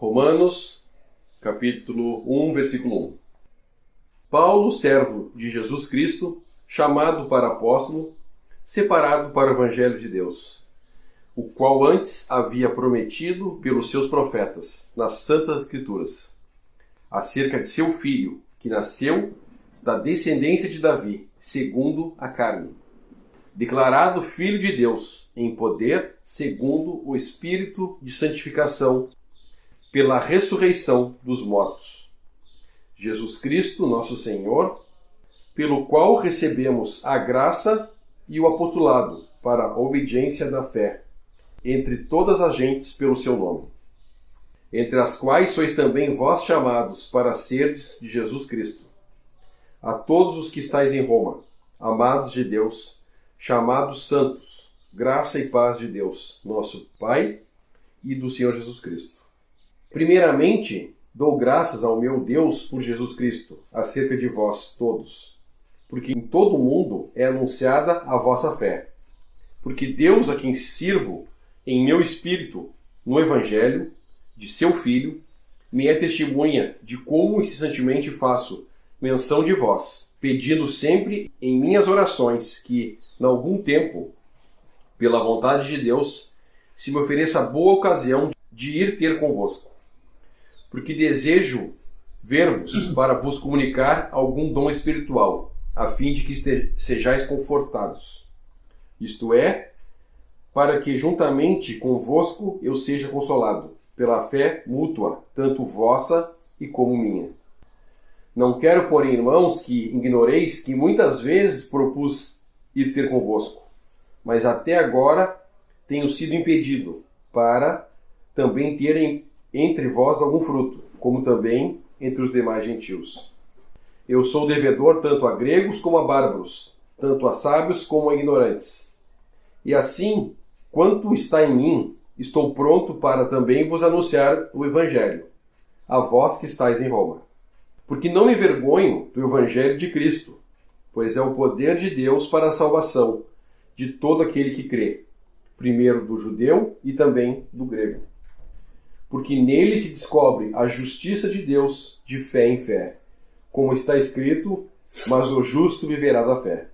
Romanos, capítulo 1, versículo 1. Paulo, servo de Jesus Cristo, chamado para apóstolo, separado para o Evangelho de Deus, o qual antes havia prometido pelos seus profetas, nas Santas Escrituras, acerca de seu filho, que nasceu da descendência de Davi, segundo a carne, declarado Filho de Deus, em poder, segundo o Espírito de santificação, pela ressurreição dos mortos. Jesus Cristo, nosso Senhor, pelo qual recebemos a graça e o apostolado para a obediência da fé, entre todas as gentes pelo seu nome, entre as quais sois também vós chamados para serdes de Jesus Cristo. A todos os que estáis em Roma, amados de Deus, chamados santos, graça e paz de Deus, nosso Pai, e do Senhor Jesus Cristo. Primeiramente, dou graças ao meu Deus por Jesus Cristo, acerca de vós todos, porque em todo o mundo é anunciada a vossa fé. Porque Deus, a quem sirvo em meu espírito, no Evangelho, de seu Filho, me é testemunha de como incessantemente faço menção de vós, pedindo sempre em minhas orações que, em algum tempo, pela vontade de Deus, se me ofereça boa ocasião de ir ter convosco. Porque desejo ver-vos para vos comunicar algum dom espiritual, a fim de que sejais confortados. Isto é, para que juntamente convosco eu seja consolado, pela fé mútua, tanto vossa e como minha. Não quero, porém, irmãos, que ignoreis que muitas vezes propus ir ter convosco, mas até agora tenho sido impedido, para também terem entre vós algum fruto, como também entre os demais gentios. Eu sou devedor tanto a gregos como a bárbaros, tanto a sábios como a ignorantes. E assim, quanto está em mim, estou pronto para também vos anunciar o Evangelho, a vós que estáis em Roma. Porque não me envergonho do Evangelho de Cristo, pois é o poder de Deus para a salvação de todo aquele que crê, primeiro do judeu e também do grego. Porque nele se descobre a justiça de Deus de fé em fé, como está escrito, mas o justo viverá da fé.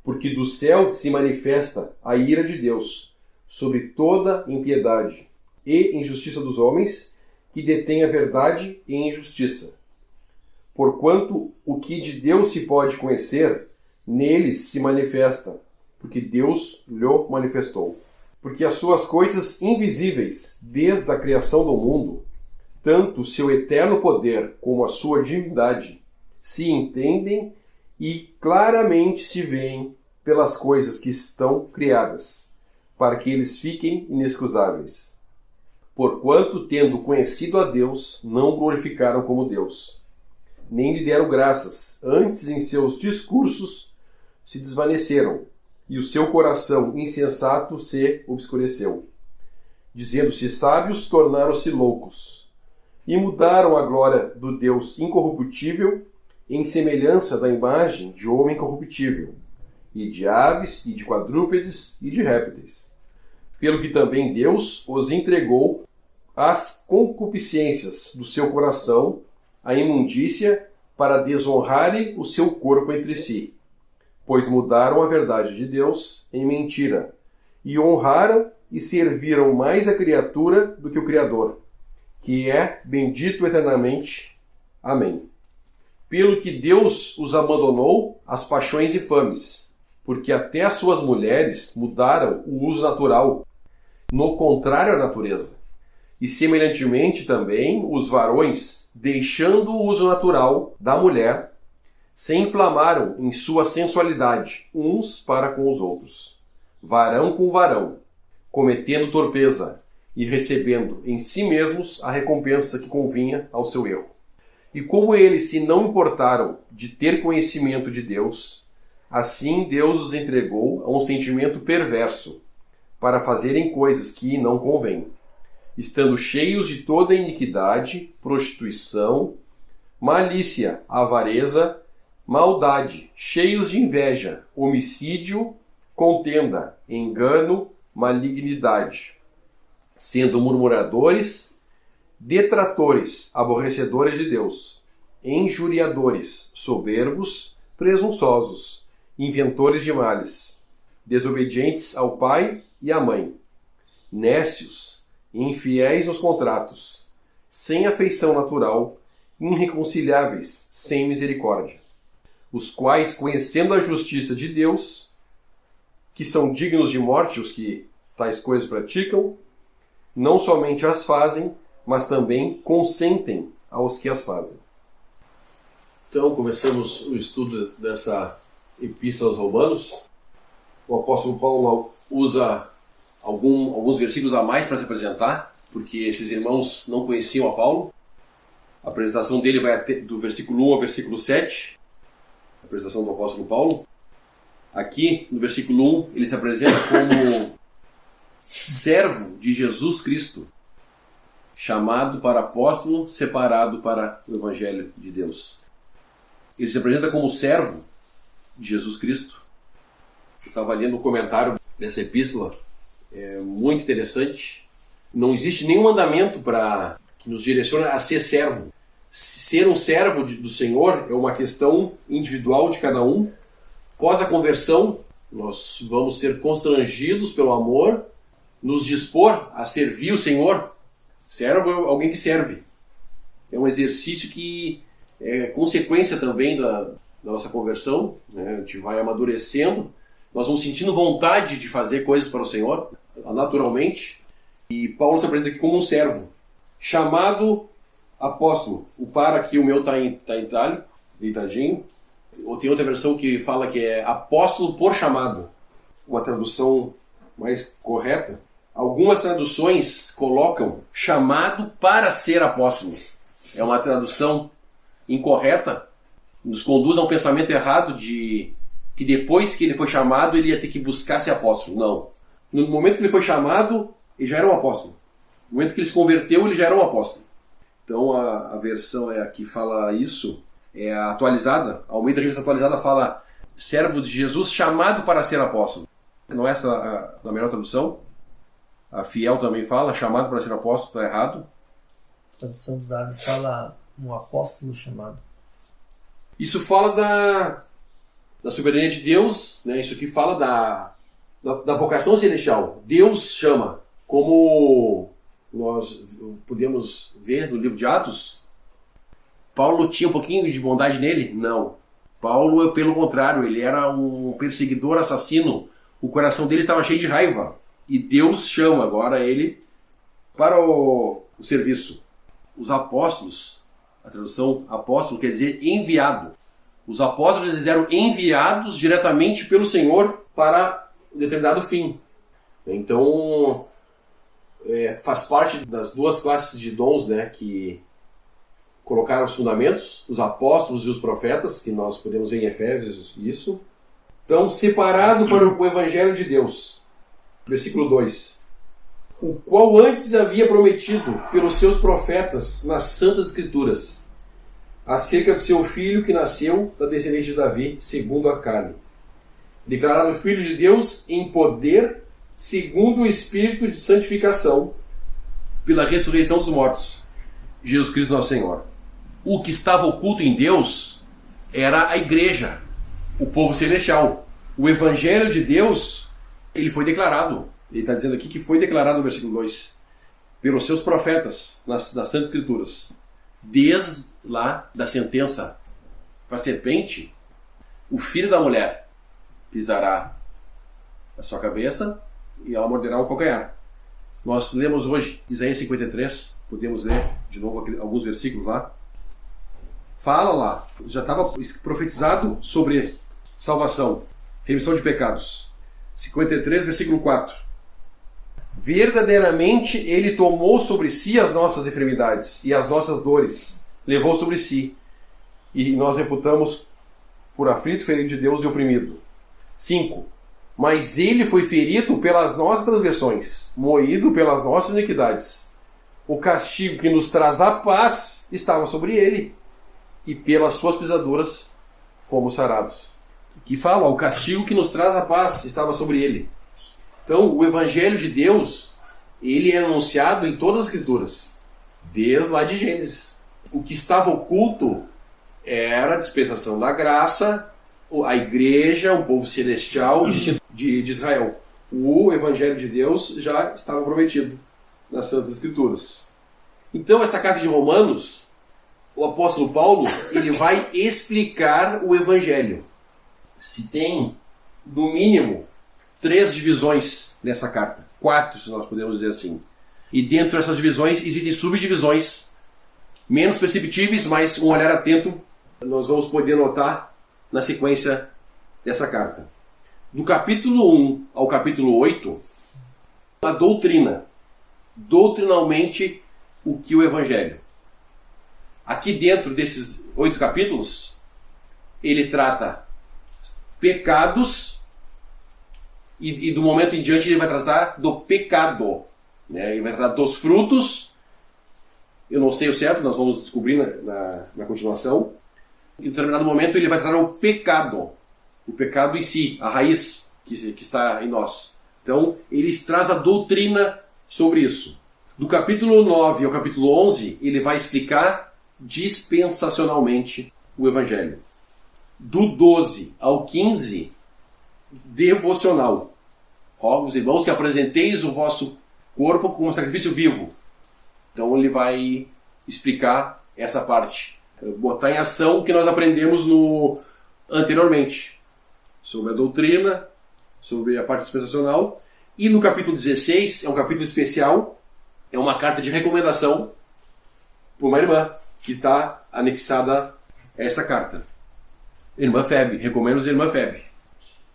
Porque do céu se manifesta a ira de Deus sobre toda impiedade e injustiça dos homens, que detêm a verdade e injustiça. Porquanto o que de Deus se pode conhecer, neles se manifesta, porque Deus lhe manifestou. Porque as suas coisas invisíveis, desde a criação do mundo, tanto o seu eterno poder como a sua divindade, se entendem e claramente se veem pelas coisas que estão criadas, para que eles fiquem inexcusáveis. Porquanto, tendo conhecido a Deus, não glorificaram como Deus, nem lhe deram graças, antes em seus discursos se desvaneceram, e o seu coração insensato se obscureceu. Dizendo-se sábios, tornaram-se loucos, e mudaram a glória do Deus incorruptível em semelhança da imagem de homem corruptível, e de aves, e de quadrúpedes, e de répteis. Pelo que também Deus os entregou às concupiscências do seu coração, a imundícia, para desonrarem o seu corpo entre si, pois mudaram a verdade de Deus em mentira, e honraram e serviram mais a criatura do que o Criador, que é bendito eternamente. Amém. Pelo que Deus os abandonou às paixões infames, porque até as suas mulheres mudaram o uso natural, no contrário à natureza. E semelhantemente também os varões, deixando o uso natural da mulher, se inflamaram em sua sensualidade uns para com os outros, varão com varão, cometendo torpeza e recebendo em si mesmos a recompensa que convinha ao seu erro. E como eles se não importaram de ter conhecimento de Deus, assim Deus os entregou a um sentimento perverso, para fazerem coisas que não convêm, estando cheios de toda iniquidade, prostituição, malícia, avareza, maldade, cheios de inveja, homicídio, contenda, engano, malignidade, sendo murmuradores, Detratores, aborrecedores de Deus, injuriadores, soberbos, presunçosos, inventores de males, desobedientes ao pai e à mãe, nécios, infiéis nos contratos, sem afeição natural, irreconciliáveis, sem misericórdia, os quais, conhecendo a justiça de Deus, que são dignos de morte os que tais coisas praticam, não somente as fazem, mas também consentem aos que as fazem. Então, começamos o estudo dessa Epístola aos Romanos. O apóstolo Paulo usa alguns versículos a mais para se apresentar, porque esses irmãos não conheciam a Paulo. A apresentação dele vai do versículo 1 ao versículo 7, a apresentação do apóstolo Paulo. Aqui, no versículo 1, ele se apresenta como servo de Jesus Cristo, chamado para apóstolo, separado para o Evangelho de Deus. Ele se apresenta como servo de Jesus Cristo. Eu estava lendo o comentário dessa epístola, é muito interessante. Não existe nenhum mandamento que nos direcione a ser servo. Ser um servo do Senhor é uma questão individual de cada um. Após a conversão, nós vamos ser constrangidos pelo amor, nos dispor a servir o Senhor. Servo é alguém que serve. É um exercício que é consequência também da nossa conversão, né? A gente vai amadurecendo, nós vamos sentindo vontade de fazer coisas para o Senhor, naturalmente. E Paulo se apresenta aqui como um servo, chamado apóstolo. O para aqui, o meu está em itálico, deitadinho. Ou tem outra versão que fala que é apóstolo por chamado, uma tradução mais correta. Algumas traduções colocam chamado para ser apóstolo. É uma tradução incorreta, nos conduz a um pensamento errado de que depois que ele foi chamado ele ia ter que buscar ser apóstolo. Não. No momento que ele foi chamado, ele já era um apóstolo. No momento que ele se converteu, ele já era um apóstolo. Então a versão que fala isso é a atualizada. A Almeida Revista Atualizada fala servo de Jesus chamado para ser apóstolo. Não é essa a melhor tradução. A Fiel também fala chamado para ser apóstolo, está errado. A tradução do Darwin fala um apóstolo chamado. Isso fala da soberania de Deus, né? Isso aqui fala da vocação celestial. Deus chama, como nós podemos ver no livro de Atos. Paulo tinha um pouquinho de bondade nele? Não. Paulo, pelo contrário, ele era um perseguidor assassino. O coração dele estava cheio de raiva. E Deus chama agora ele para o serviço. Os apóstolos, a tradução apóstolo quer dizer enviado. Os apóstolos eles eram enviados diretamente pelo Senhor para um determinado fim. Então, faz parte das duas classes de dons, né, que colocaram os fundamentos, os apóstolos e os profetas, que nós podemos ver em Efésios isso. Então, separado para o Evangelho de Deus. Versículo 2. O qual antes havia prometido pelos seus profetas nas Santas Escrituras, acerca do seu filho que nasceu da descendência de Davi, segundo a carne. Declarado Filho de Deus em poder, segundo o Espírito de santificação, pela ressurreição dos mortos, Jesus Cristo nosso Senhor. O que estava oculto em Deus era a igreja, o povo celestial. O Evangelho de Deus, ele foi declarado. Ele está dizendo aqui que foi declarado no versículo 2 pelos seus profetas nas Santas Escrituras. Desde lá da sentença para a serpente, o filho da mulher pisará a sua cabeça e ela morderá o calcanhar. Nós lemos hoje Isaías 53, podemos ler de novo alguns versículos lá. Fala lá, já estava profetizado sobre salvação, remissão de pecados. 53, versículo 4. Verdadeiramente ele tomou sobre si as nossas enfermidades e as nossas dores, levou sobre si, e nós reputamos por aflito, ferido de Deus e oprimido. 5. Mas ele foi ferido pelas nossas transgressões, moído pelas nossas iniquidades. O castigo que nos traz a paz estava sobre ele, e pelas suas pisaduras fomos sarados. Que fala, o castigo que nos traz a paz estava sobre ele. Então, o Evangelho de Deus, ele é anunciado em todas as Escrituras. Desde lá de Gênesis. O que estava oculto era a dispensação da graça, a igreja, o povo celestial de Israel. O Evangelho de Deus já estava prometido nas Santas Escrituras. Então, essa carta de Romanos, o apóstolo Paulo, ele vai explicar o Evangelho. Se tem, no mínimo, 3 divisões nessa carta. 4, se nós podemos dizer assim. E dentro dessas divisões existem subdivisões menos perceptíveis, mas um olhar atento nós vamos poder notar na sequência dessa carta. Do capítulo 1 ao capítulo 8, a doutrina. Doutrinalmente, o que o Evangelho. Aqui dentro desses 8 capítulos, ele trata pecados e do momento em diante ele vai tratar do pecado. Né? Ele vai tratar dos frutos. Eu não sei o certo, nós vamos descobrir na continuação. Em determinado momento ele vai tratar o pecado em si, a raiz que está em nós. Então, ele traz a doutrina sobre isso. Do capítulo 9 ao capítulo 11, ele vai explicar dispensacionalmente o Evangelho. Do 12 ao 15, devocional. Rogo-vos, irmãos, que apresenteis o vosso corpo como um sacrifício vivo. Então ele vai explicar essa parte. Botar em ação o que nós aprendemos anteriormente. Sobre a doutrina, sobre a parte dispensacional. E no capítulo 16, é um capítulo especial, é uma carta de recomendação para uma irmã que está anexada a essa carta. Irmã Febe, recomendo a irmã Febe.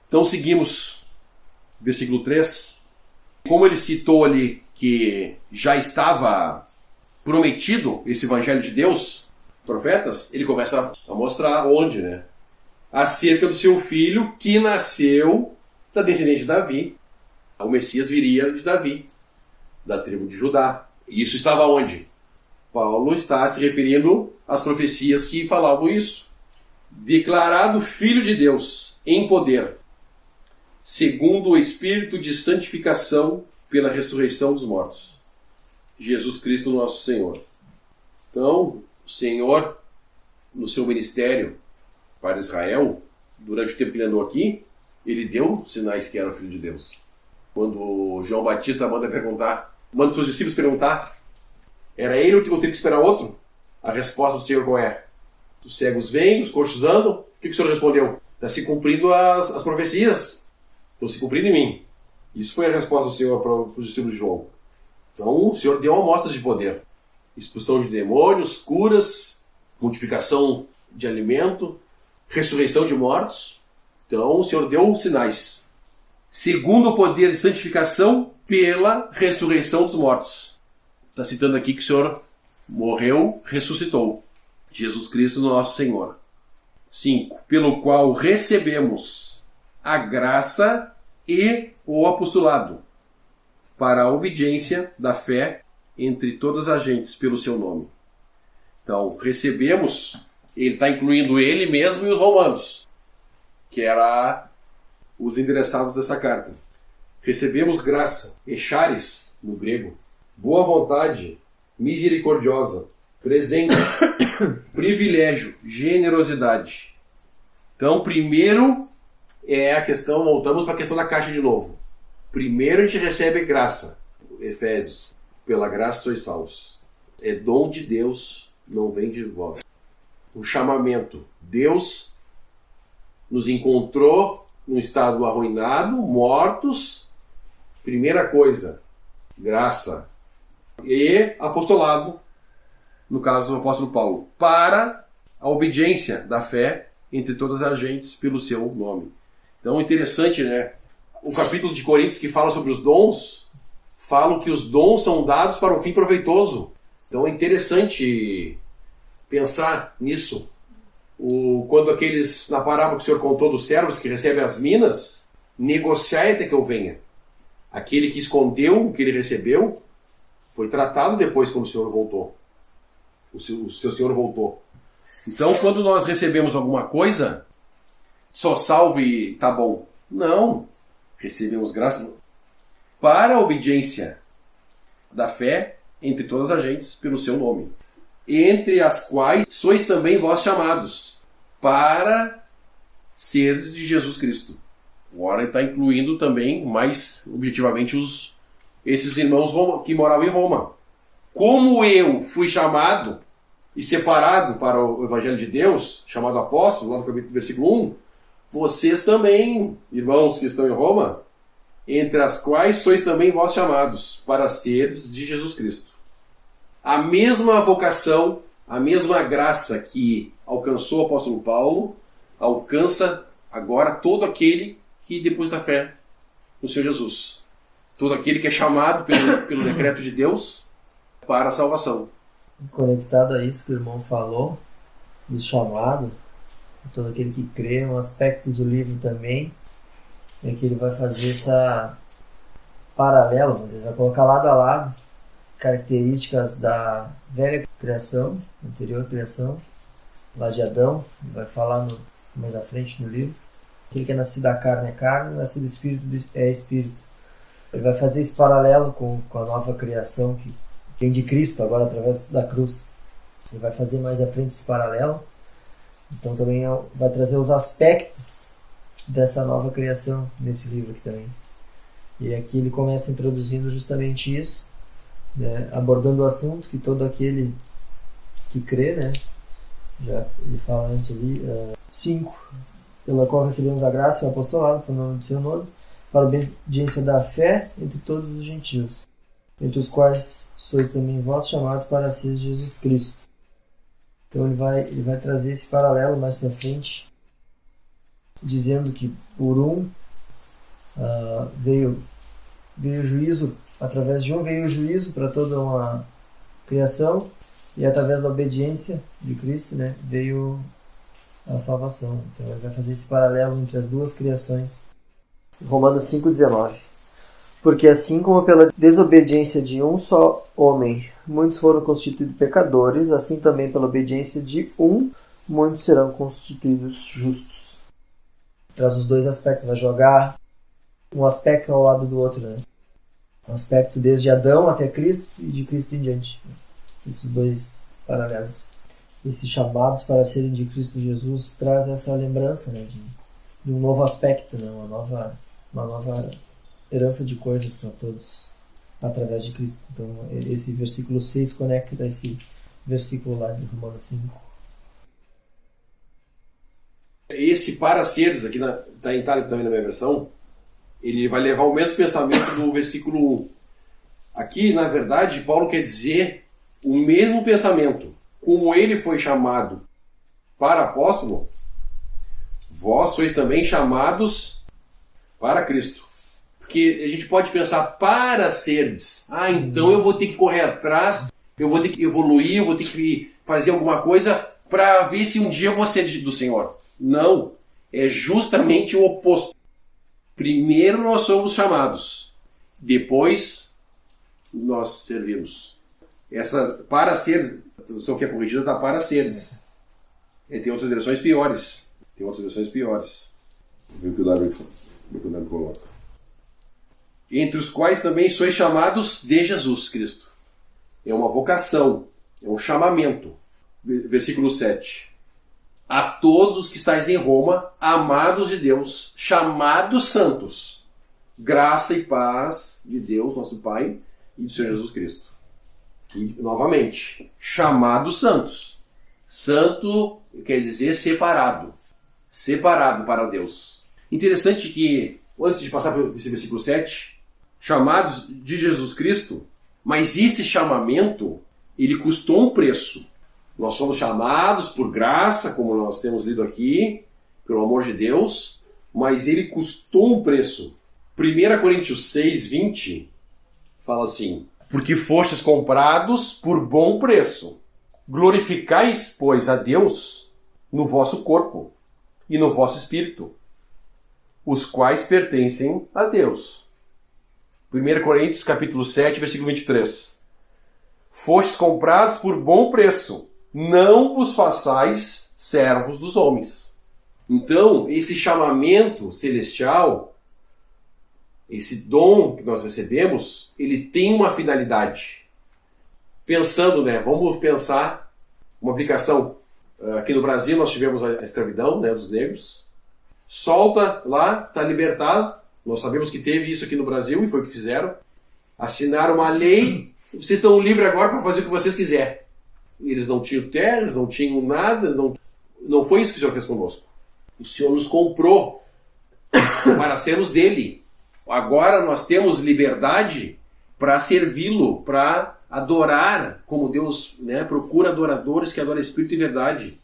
Então seguimos, versículo 3. Como ele citou ali que já estava prometido esse Evangelho de Deus, profetas, ele começa a mostrar onde, né? Acerca do seu filho que nasceu da descendente de Davi. O Messias viria de Davi, da tribo de Judá. E isso estava onde? Paulo está se referindo às profecias que falavam isso. Declarado Filho de Deus em poder, segundo o Espírito de santificação pela ressurreição dos mortos. Jesus Cristo nosso Senhor. Então, o Senhor, no seu ministério para Israel, durante o tempo que ele andou aqui, ele deu sinais que era o Filho de Deus. Quando João Batista manda os seus discípulos perguntar, era ele ou teria que esperar outro? A resposta do Senhor qual é? Os cegos vêm, os coxos andam. O que o Senhor respondeu? Está se cumprindo as profecias. Estão se cumprindo em mim. Isso foi a resposta do Senhor para os discípulos de João. Então o Senhor deu amostras de poder. Expulsão de demônios, curas, multiplicação de alimento, ressurreição de mortos. Então o Senhor deu sinais. Segundo o poder de santificação pela ressurreição dos mortos. Está citando aqui que o Senhor morreu, ressuscitou. Jesus Cristo nosso Senhor. 5. Pelo qual recebemos a graça e o apostolado para a obediência da fé entre todas as gentes pelo seu nome. Então, recebemos, ele está incluindo ele mesmo e os romanos, que eram os endereçados dessa carta. Recebemos graça, echares, no grego, boa vontade, misericordiosa, presente, privilégio, generosidade. Então, primeiro é a questão, voltamos para a questão da caixa de novo. Primeiro a gente recebe graça, Efésios, pela graça sois salvos. É dom de Deus, não vem de vós. O chamamento, Deus nos encontrou num estado arruinado, mortos. Primeira coisa, graça. E apostolado, no caso do apóstolo Paulo, para a obediência da fé entre todas as gentes pelo seu nome. Então é interessante, né? O capítulo de Coríntios que fala sobre os dons, fala que os dons são dados para um fim proveitoso. Então é interessante pensar nisso. Quando aqueles, na parábola que o Senhor contou dos servos que recebem as minas, negociai até que eu venha. Aquele que escondeu o que ele recebeu foi tratado depois quando o Senhor voltou. O seu Senhor voltou. Então, quando nós recebemos alguma coisa, só salvo e tá bom. Não. Recebemos graça para a obediência da fé entre todas as gentes, pelo seu nome, entre as quais sois também vós chamados, para seres de Jesus Cristo. Agora ele está incluindo também, mais objetivamente, esses irmãos que moravam em Roma. Como eu fui chamado e separado para o Evangelho de Deus, chamado apóstolo, lá no capítulo versículo 1, vocês também, irmãos que estão em Roma, entre as quais sois também vós chamados, para seres de Jesus Cristo. A mesma vocação, a mesma graça que alcançou o apóstolo Paulo, alcança agora todo aquele que deposita fé no Senhor Jesus. Todo aquele que é chamado pelo decreto de Deus para a salvação. Conectado a isso que o irmão falou, do chamado, todo aquele que crê, um aspecto do livro também é que ele vai fazer essa paralelo, vamos dizer, vai colocar lado a lado características da velha criação, anterior criação, lá de Adão, vai falar mais à frente no livro. Aquele que é nascido da carne é carne, nascido do espírito é espírito. Ele vai fazer esse paralelo com a nova criação que vem de Cristo, agora através da cruz. Ele vai fazer mais à frente esse paralelo. Então também vai trazer os aspectos dessa nova criação nesse livro aqui também. E aqui ele começa introduzindo justamente isso, né, abordando o assunto que todo aquele que crê, né, já ele fala antes ali, 5, pela qual recebemos a graça e o apostolado, por nome do seu nome, para a obediência da fé entre todos os gentios, entre os quais sois também vós chamados para ser Jesus Cristo. Então ele vai trazer esse paralelo mais para frente, dizendo que por um veio juízo, através de um veio o juízo para toda uma criação, e através da obediência de Cristo, né, veio a salvação. Então ele vai fazer esse paralelo entre as duas criações. Romanos 5,19. Porque assim como pela desobediência de um só homem muitos foram constituídos pecadores, assim também pela obediência de um muitos serão constituídos justos. Traz os dois aspectos, vai jogar um aspecto ao lado do outro, né? Um aspecto desde Adão até Cristo e de Cristo em diante. Esses dois paralelos. Esses chamados para serem de Cristo Jesus traz essa lembrança, né, de um novo aspecto, né, uma nova herança de coisas para todos através de Cristo. Então esse versículo 6 conecta esse versículo lá de Romanos 5. Esse para seres, aqui está em itálico também na minha versão, ele vai levar o mesmo pensamento do versículo 1. Aqui, na verdade, Paulo quer dizer o mesmo pensamento. Como ele foi chamado para apóstolo, vós sois também chamados para Cristo. Porque a gente pode pensar para seres. Então eu vou ter que correr atrás, eu vou ter que evoluir, eu vou ter que fazer alguma coisa para ver se um dia eu vou ser do Senhor. Não, é justamente o oposto. Primeiro nós somos chamados, depois nós servimos. Essa para seres, a tradução que é corrigida está para seres. Tem outras versões piores. Vou ver o que o Dário coloca. Entre os quais também sois chamados de Jesus Cristo. É uma vocação, é um chamamento. Versículo 7. A todos os que estáis em Roma, amados de Deus, chamados santos, graça e paz de Deus, nosso Pai, e do Senhor Jesus Cristo. E, novamente, chamados santos. Santo quer dizer separado. Separado para Deus. Interessante que, antes de passar por esse versículo 7, chamados de Jesus Cristo, mas esse chamamento, ele custou um preço. Nós somos chamados por graça, como nós temos lido aqui, pelo amor de Deus, mas ele custou um preço. 1 Coríntios 6, 20, fala assim: porque fostes comprados por bom preço. Glorificais, pois, a Deus no vosso corpo e no vosso espírito, os quais pertencem a Deus. 1 Coríntios capítulo 7, versículo 23. Fostes comprados por bom preço. Não vos façais servos dos homens. Então, esse chamamento celestial, esse dom que nós recebemos, ele tem uma finalidade. pensando, né? Vamos pensar uma aplicação. Aqui no Brasil nós tivemos a escravidão, né, dos negros. Solta lá, está libertado. Nós sabemos que teve isso aqui no Brasil e foi o que fizeram. Assinaram uma lei. Vocês estão livres agora para fazer o que vocês quiserem. Eles não tinham terra, eles não tinham nada. Não foi isso que o Senhor fez conosco. O Senhor nos comprou para sermos dele. Agora nós temos liberdade para servi-lo, para adorar como Deus, né, procura adoradores que adoram Espírito e verdade.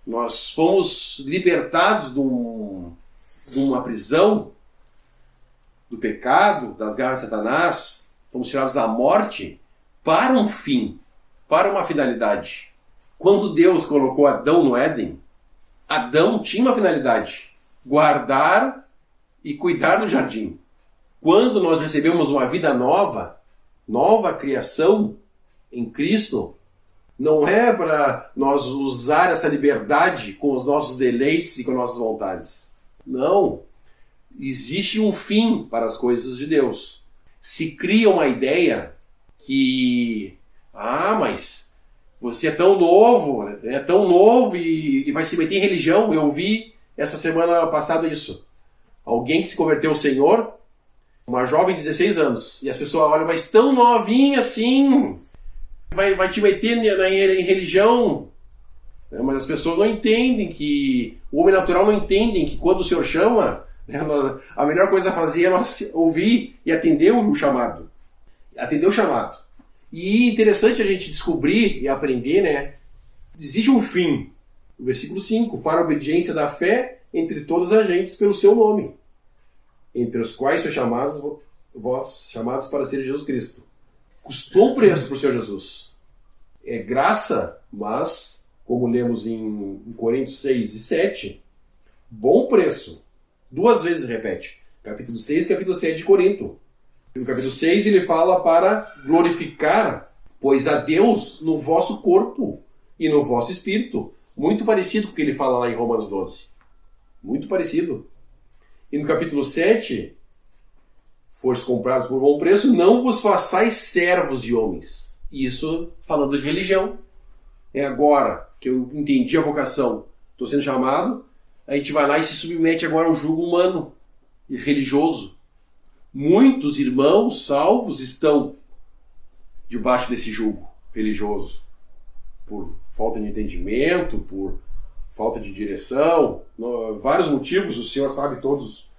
Nós fomos libertados de uma prisão, do pecado, das garras de Satanás, fomos tirados da morte para um fim, para uma finalidade. Quando Deus colocou Adão no Éden, Adão tinha uma finalidade: guardar e cuidar do jardim. Quando nós recebemos uma vida nova criação em Cristo, não é para nós usar essa liberdade com os nossos deleites e com nossas vontades. Não. Existe um fim para as coisas de Deus. Se cria uma ideia que, mas você é tão novo e vai se meter em religião. Eu vi essa semana passada isso. Alguém que se converteu ao Senhor, uma jovem de 16 anos, e as pessoas olham, mas tão novinha assim, vai te meter em religião. Mas as pessoas não entendem que, o homem natural não entendem que quando o Senhor chama, a melhor coisa a fazer é nós ouvir e atender o chamado. Atender o chamado. E interessante a gente descobrir e aprender, né? Existe um fim. O versículo 5, para a obediência da fé entre todas as gentes pelo seu nome, entre os quais sois chamados, vós chamados para ser Jesus Cristo. Custou um preço para o Senhor Jesus. É graça, mas, como lemos em Coríntios 6 e 7, bom preço. 2 vezes repete. Capítulo 6 e capítulo 7 de Corinto. No capítulo 6 ele fala para glorificar, pois a Deus no vosso corpo e no vosso espírito. Muito parecido com o que ele fala lá em Romanos 12. Muito parecido. E no capítulo 7, foste comprados por bom preço, não vos façais servos de homens. Isso falando de religião. É agora que eu entendi a vocação, estou sendo chamado, a gente vai lá e se submete agora a um jugo humano e religioso. Muitos irmãos salvos estão debaixo desse jugo religioso, por falta de entendimento, por falta de direção, vários motivos, o Senhor sabe todos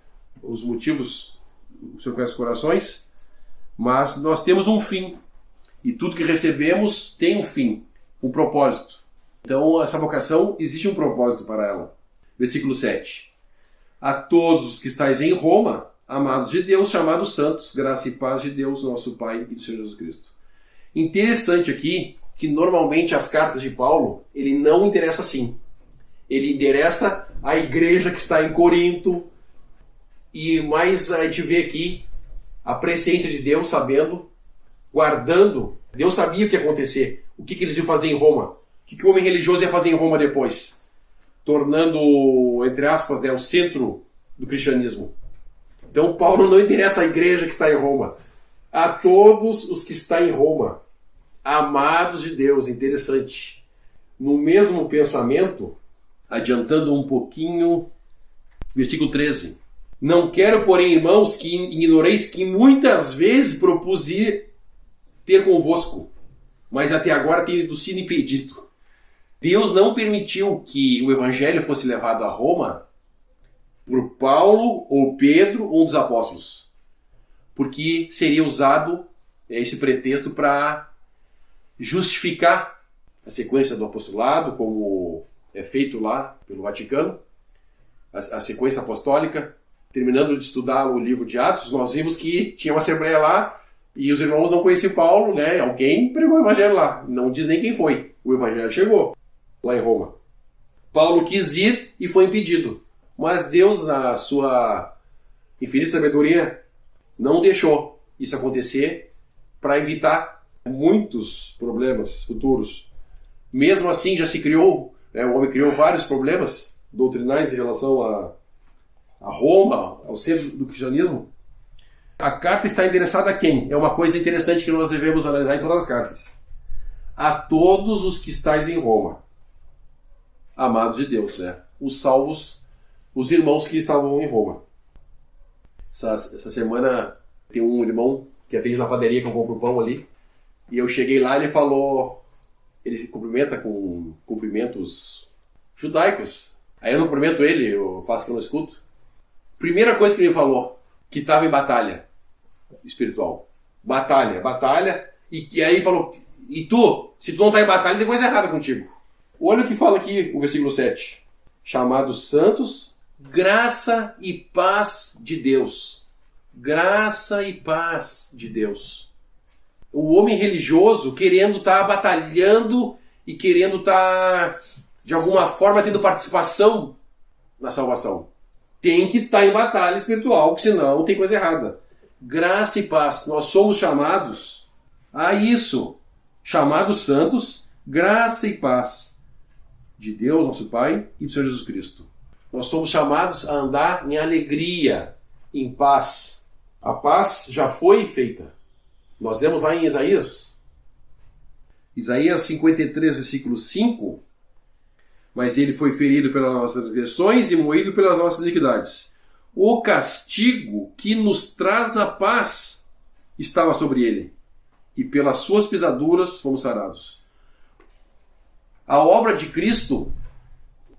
os motivos, o Senhor conhece os corações, mas nós temos um fim, e tudo que recebemos tem um fim, um propósito. Então essa vocação, existe um propósito para ela. Versículo 7. A todos os que estáis em Roma, amados de Deus, chamados santos, graça e paz de Deus, nosso Pai e do Senhor Jesus Cristo. Interessante aqui, que normalmente as cartas de Paulo, ele não interessa assim. Ele endereça a igreja que está em Corinto, e mais a gente vê aqui a presciência de Deus, sabendo, guardando. Deus sabia o que ia acontecer, o que eles iam fazer em Roma, o que o homem religioso ia fazer em Roma depois, tornando, entre aspas, o centro do cristianismo. Então Paulo não interessa a igreja que está em Roma. A todos os que estão em Roma, amados de Deus. Interessante. No mesmo pensamento, adiantando um pouquinho, versículo 13. Não quero, porém, irmãos, que ignoreis que muitas vezes propus ir ter convosco, mas até agora tenho sido impedido. Deus não permitiu que o evangelho fosse levado a Roma por Paulo ou Pedro, um dos apóstolos, porque seria usado esse pretexto para justificar a sequência do apostolado, como é feito lá pelo Vaticano, a sequência apostólica. Terminando de estudar o livro de Atos, nós vimos que tinha uma assembleia lá e os irmãos não conheciam Paulo, né? Alguém pregou o evangelho lá, não diz nem quem foi. O evangelho chegou lá em Roma. Paulo quis ir e foi impedido, mas Deus, na sua infinita sabedoria, não deixou isso acontecer para evitar muitos problemas futuros. Mesmo assim, já se criou, o homem criou vários problemas doutrinais em relação a Roma, ao centro do cristianismo. A carta está endereçada a quem? É uma coisa interessante que nós devemos analisar em todas as cartas. a todos os que estáis em Roma. Amados de Deus, né? Os salvos, os irmãos que estavam em Roma. Essa semana tem um irmão que atende na padaria que eu compro pão ali. E eu cheguei lá e ele falou... Ele se cumprimenta com cumprimentos judaicos. Aí eu não cumprimento ele, eu faço que eu não escuto. Primeira coisa que ele falou, que estava em batalha espiritual. Batalha. E aí ele falou, e tu? Se tu não está em batalha, tem coisa errada contigo. Olha o que fala aqui o versículo 7. Chamados santos, graça e paz de Deus. Graça e paz de Deus. O homem religioso querendo estar batalhando e querendo estar, de alguma forma, tendo participação na salvação. Tem que estar em batalha espiritual, porque senão tem coisa errada. Graça e paz. Nós somos chamados a isso. Chamados santos, graça e paz de Deus, nosso Pai, e do Senhor Jesus Cristo. Nós somos chamados a andar em alegria, em paz. A paz já foi feita. Nós vemos lá em Isaías 53, versículo 5, mas ele foi ferido pelas nossas transgressões e moído pelas nossas iniquidades. O castigo que nos traz a paz estava sobre ele, e pelas suas pisaduras fomos sarados. A obra de Cristo,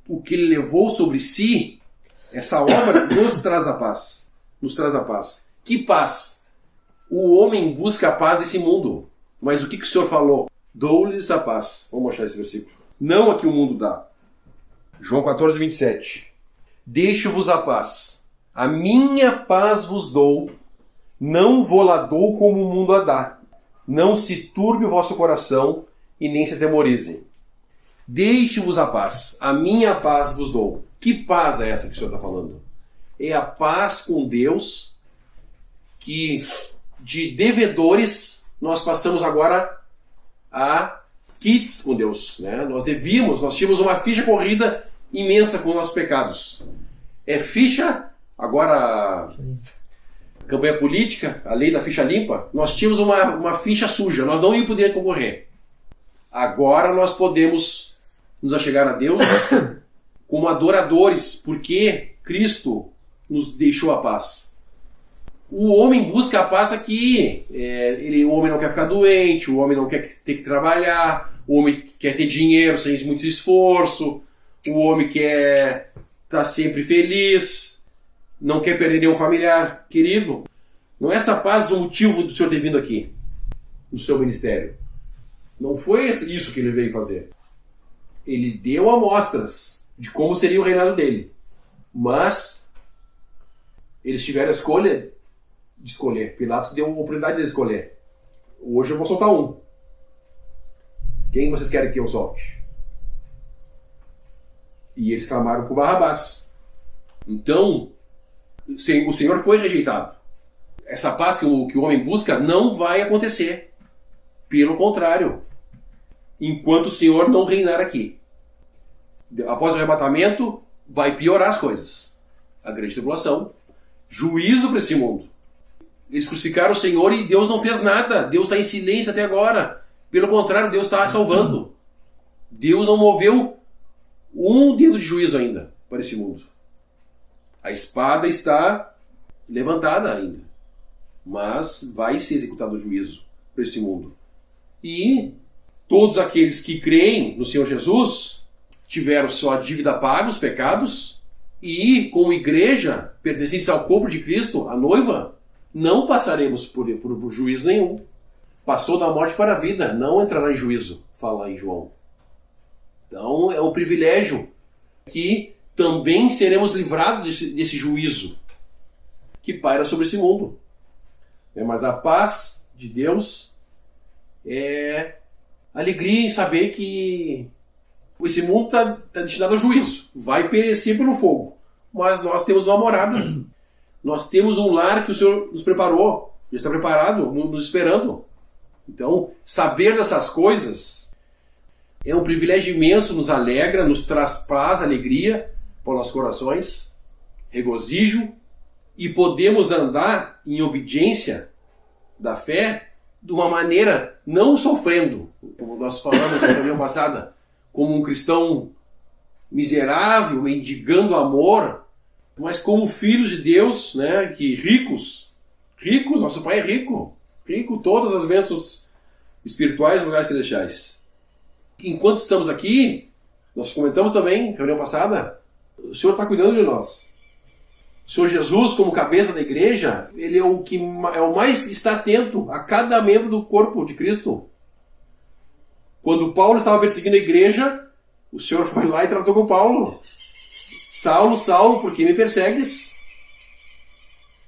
o que ele levou sobre si, essa obra nos traz a paz. Nos traz a paz. Que paz? O homem busca a paz desse mundo. Mas o que o Senhor falou? Dou-lhes a paz. Vamos mostrar esse versículo. Não a que o mundo dá. João 14, 27. Deixo-vos a paz. A minha paz vos dou. Não vou-la dou como o mundo a dá. Não se turbe o vosso coração e nem se atemorizem. Deixe-vos a paz. A minha paz vos dou. Que paz é essa que o Senhor está falando? É a paz com Deus que de devedores nós passamos agora a quites com Deus. Né? Nós tínhamos uma ficha corrida imensa com os nossos pecados. É ficha, agora campanha política, a lei da ficha limpa, nós tínhamos uma ficha suja, nós não íamos poder concorrer. Agora nós podemos nos achegar a Deus como adoradores, porque Cristo nos deixou a paz. O homem busca a paz aqui. O homem não quer ficar doente, o homem não quer ter que trabalhar, o homem quer ter dinheiro sem muito esforço, o homem quer estar sempre feliz, não quer perder nenhum familiar querido. Não é essa paz o motivo do Senhor ter vindo aqui, no seu ministério. Não foi isso que ele veio fazer. Ele deu amostras de como seria o reinado dele. Mas eles tiveram a escolha de escolher. Pilatos deu a oportunidade de escolher. Hoje eu vou soltar um. Quem vocês querem que eu solte? E eles clamaram por Barrabás. Então, o Senhor foi rejeitado. Essa paz que o homem busca não vai acontecer. Pelo contrário. Enquanto o Senhor não reinar aqui. Após o arrebatamento, vai piorar as coisas. A grande tribulação. Juízo para esse mundo. Eles crucificaram o Senhor e Deus não fez nada. Deus está em silêncio até agora. Pelo contrário, Deus está salvando. Deus não moveu um dedo de juízo ainda para esse mundo. A espada está levantada ainda. Mas vai ser executado o juízo para esse mundo. E todos aqueles que creem no Senhor Jesus tiveram sua dívida paga, os pecados, e como igreja, pertencentes ao corpo de Cristo, a noiva, não passaremos por juízo nenhum. Passou da morte para a vida, não entrará em juízo, fala em João. Então é um privilégio que também seremos livrados desse juízo que paira sobre esse mundo. Mas a paz de Deus é alegria em saber que esse mundo está destinado ao juízo. Vai perecer pelo fogo. Mas nós temos uma morada. Nós temos um lar que o Senhor nos preparou. Já está preparado, nos esperando. Então, saber dessas coisas é um privilégio imenso, nos alegra, nos traz paz, alegria para os nossos corações, regozijo, e podemos andar em obediência da fé de uma maneira não sofrendo, como nós falamos na reunião passada, como um cristão miserável, mendigando amor, mas como filhos de Deus, né, que ricos, nosso Pai é rico, todas as bênçãos espirituais e lugares celestiais. Enquanto estamos aqui, nós comentamos também, na reunião passada, o Senhor está cuidando de nós. O Senhor Jesus, como cabeça da igreja, ele é o que é o mais está atento a cada membro do corpo de Cristo. Quando Paulo estava perseguindo a igreja, o Senhor foi lá e tratou com Paulo. Saulo, Saulo, por que me persegues?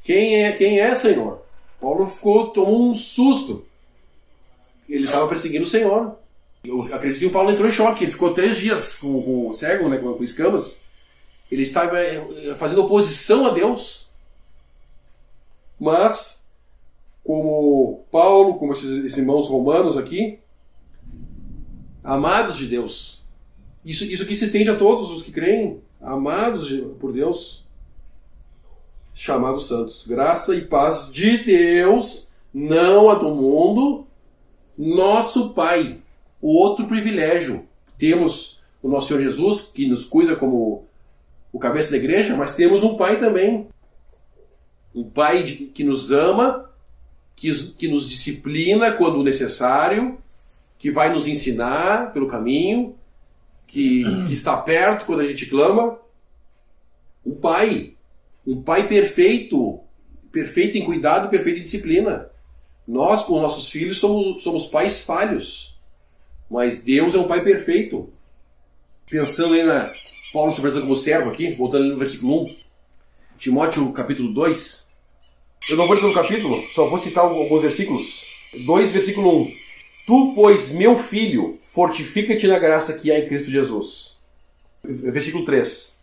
Quem é, Senhor? Paulo tomou um susto. Ele estava perseguindo o Senhor. Eu acredito que o Paulo entrou em choque. Ele ficou 3 dias com o cego, né, com escamas. Ele estava fazendo oposição a Deus. Mas, como Paulo, como esses irmãos romanos aqui, amados de Deus, isso aqui se estende a todos os que creem, amados por Deus, chamados santos. Graça e paz de Deus, não a do mundo, nosso Pai. O outro privilégio. Temos o nosso Senhor Jesus, que nos cuida como o cabeça da igreja, mas temos um Pai também. Um Pai que nos ama, que nos disciplina quando necessário, que vai nos ensinar pelo caminho, que está perto quando a gente clama. Um Pai perfeito em cuidado, perfeito em disciplina. Nós, com nossos filhos, somos pais falhos. Mas Deus é um Pai perfeito. Pensando aí Paulo se apresentando como servo aqui, voltando ali no versículo 1. Timóteo capítulo 2. Eu não vou ler todo o capítulo, só vou citar alguns versículos. 2, versículo 1. Tu, pois, meu filho, fortifica-te na graça que há em Cristo Jesus. Versículo 3.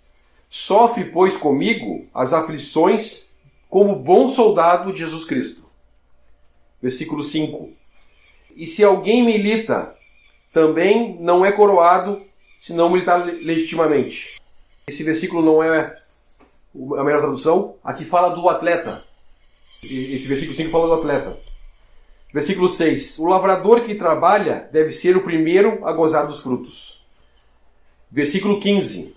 Sofre, pois, comigo as aflições como bom soldado de Jesus Cristo. Versículo 5. E se alguém milita, também não é coroado se não militar legitimamente. Esse versículo não é a melhor tradução. Aqui fala do atleta. Esse versículo 5 fala do atleta. Versículo 6. O lavrador que trabalha deve ser o primeiro a gozar dos frutos. Versículo 15.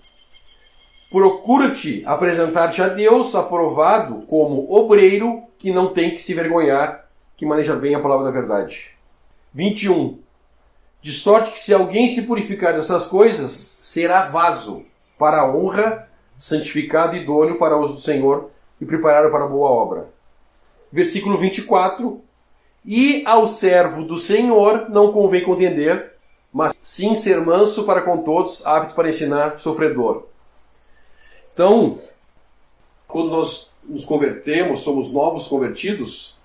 Procura-te apresentar-te a Deus aprovado como obreiro que não tem que se vergonhar, que maneja bem a palavra da verdade. 21. De sorte que se alguém se purificar dessas coisas, será vaso para a honra, santificado e idôneo para o uso do Senhor e preparado para a boa obra. Versículo 24. E ao servo do Senhor não convém contender, mas sim ser manso para com todos, apto para ensinar, sofredor. Então, quando nós nos convertemos, somos novos convertidos,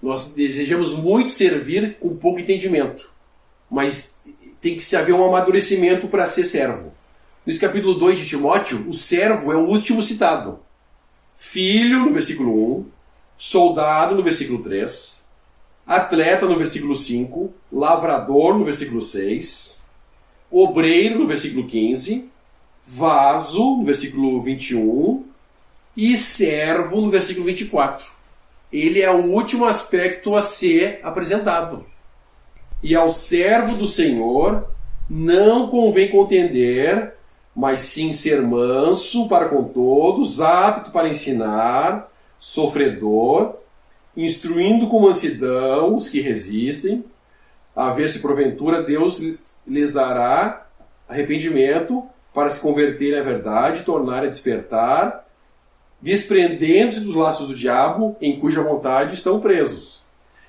nós desejamos muito servir com pouco entendimento. Mas tem que haver um amadurecimento para ser servo. Nesse capítulo 2 de Timóteo, o servo é o último citado. Filho, no versículo 1. Soldado, no versículo 3. Atleta, no versículo 5. Lavrador, no versículo 6. Obreiro, no versículo 15. Vaso, no versículo 21. E servo, no versículo 24. Ele é o último aspecto a ser apresentado. E ao servo do Senhor não convém contender, mas sim ser manso para com todos, apto para ensinar, sofredor, instruindo com mansidão os que resistem, a ver se porventura Deus lhes dará arrependimento para se converterem à verdade, tornarem a despertar, desprendendo-se dos laços do diabo, em cuja vontade estão presos.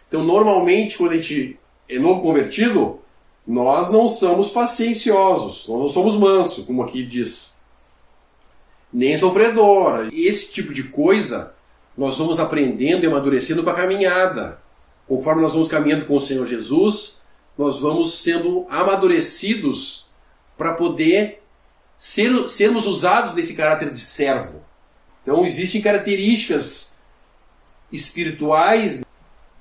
Então, normalmente, quando a gente é novo convertido, nós não somos pacienciosos, nós não somos mansos, como aqui diz, nem sofredor. Esse tipo de coisa nós vamos aprendendo e amadurecendo com a caminhada. Conforme nós vamos caminhando com o Senhor Jesus, nós vamos sendo amadurecidos para poder sermos usados nesse caráter de servo. Então existem características espirituais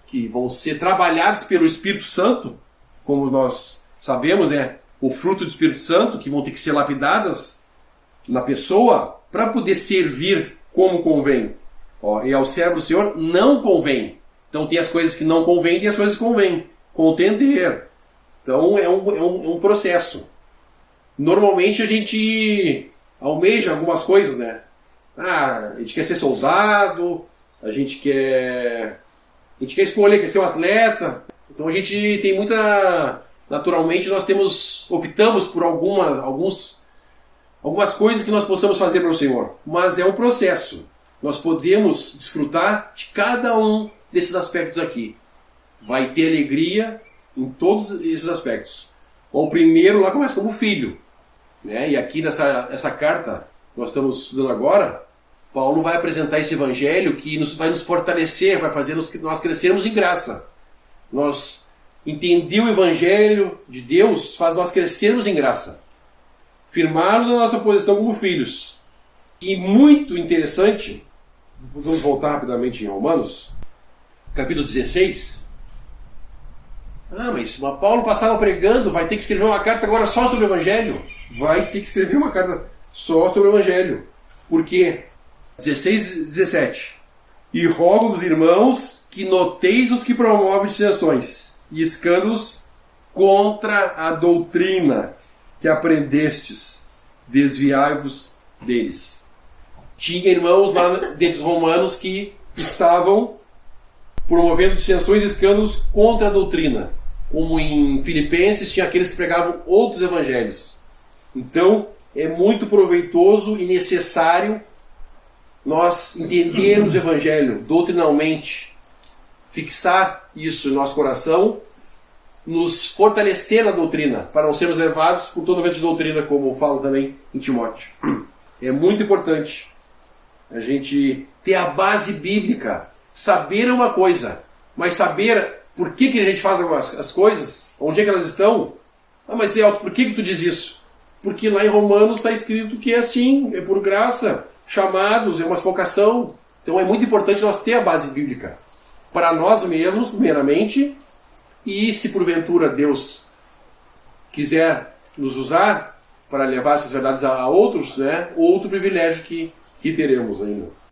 que vão ser trabalhadas pelo Espírito Santo, como nós sabemos, né? O fruto do Espírito Santo, que vão ter que ser lapidadas na pessoa para poder servir como convém. E ao servo do Senhor não convém. Então tem as coisas que não convém e tem as coisas que convém. Contender. Então é um processo. Normalmente a gente almeja algumas coisas, né? A gente quer ser soldado, a gente quer escolher, quer ser um atleta. Então a gente tem muita... Naturalmente nós optamos por algumas coisas que nós possamos fazer para o Senhor. Mas é um processo. Nós podemos desfrutar de cada um desses aspectos aqui. Vai ter alegria em todos esses aspectos. O primeiro lá começa como filho, né? E aqui nessa carta que nós estamos estudando agora, Paulo vai apresentar esse evangelho que vai nos fortalecer, vai fazer nós crescermos em graça. Nós entender o evangelho de Deus faz nós crescermos em graça. Firmarmos a nossa posição como filhos. E muito interessante, vamos voltar rapidamente em Romanos, capítulo 16. Mas Paulo passava pregando, vai ter que escrever uma carta agora só sobre o evangelho? Vai ter que escrever uma carta só sobre o evangelho. Por quê? 16:17. E rogo aos irmãos que noteis os que promovem dissensões e escândalos contra a doutrina que aprendestes, desviai-vos deles. Tinha irmãos lá dentro dos romanos que estavam promovendo dissensões e escândalos contra a doutrina. Como em Filipenses tinha aqueles que pregavam outros evangelhos. Então é muito proveitoso e necessário nós entendermos o evangelho doutrinalmente, fixar isso no nosso coração, nos fortalecer na doutrina, para não sermos levados por todo o vento de doutrina, como fala também em Timóteo. É muito importante a gente ter a base bíblica. Saber é uma coisa, mas saber por que a gente faz as coisas, onde é que elas estão. Mas Elton, por que tu diz isso? Porque lá em Romanos está escrito que é assim, é por graça, chamados, é uma vocação. Então é muito importante nós ter a base bíblica para nós mesmos, primeiramente, e se porventura Deus quiser nos usar para levar essas verdades a outros, né, outro privilégio que teremos ainda.